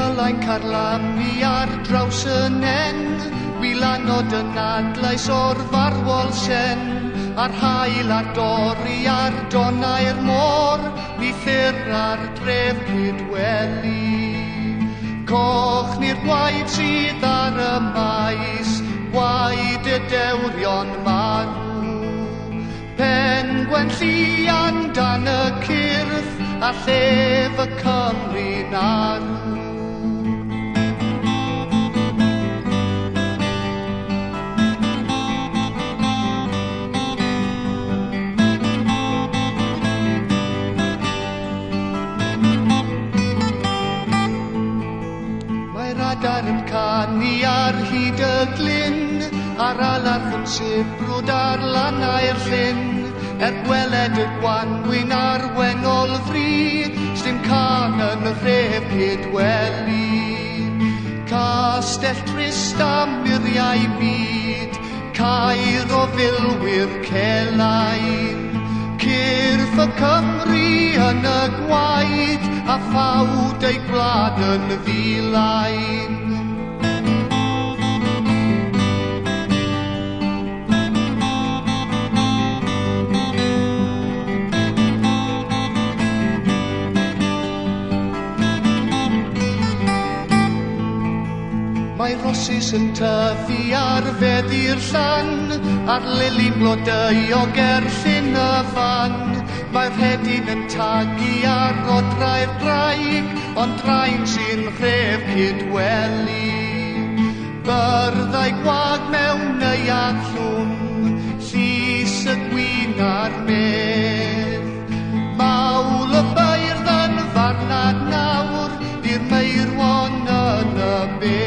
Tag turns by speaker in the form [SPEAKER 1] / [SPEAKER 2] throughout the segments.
[SPEAKER 1] Cymylaen carlamu ar draws y nen, Wilanod yn adlais o'r farwol sen, a'r hael a'r dorri a'r donau'r môr, ni thyr ar dref Cydweli. Coch ni'r gwaed sydd ar y maes, gwaed y dewrion marw. Pen Gwen Llian dan y cyrff, a llef y Cymru'n arw. Mae'r adar yn canu ar hyd y glyn, a'r alarch yn sibrwd ar lannau'r llyn, gweled y gwanwyn ar wennol fri, sdim can yn rhef Cydweli. Castell trist am muriau byd, cair o filwyr celain, cyrff y Cymru yn y gwaed, a phawd ei gwlad yn ddilain. Mae rosys yn tyfu ar feddi'r llan, a'r lili'n blodau o gerllun y fan. Mae'r hedyn yn tagu ar odrai'r graig, ond draen sy'n rhef Cydweli. Byrddau gwag mewn ei allwm, llys y gwyn a'r medd. Mawl y beirdd yn farnad nawr, di'r meirwon yn y bedd.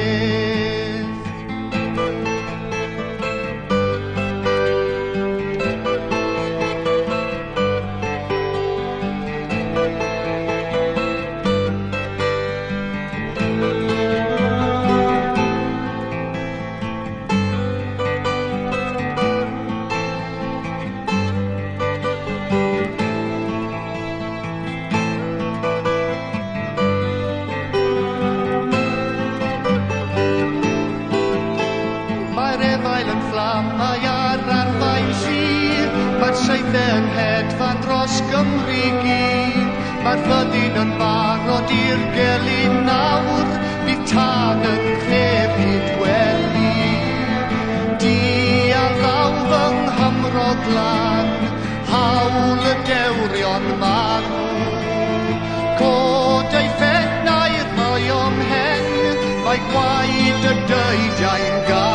[SPEAKER 1] Mae'r seithau yn hedfan dros Gymru gyd, mae'r fyddin yn barod i'r gelyn nawr, bydd tân yn rhef Cydweli. Di a ddaw fy Nghymro glan, hawl y dewrion marw. Cod ei ffennau'r ddoi o'm hen, mae gwaed y deidiau'n gan.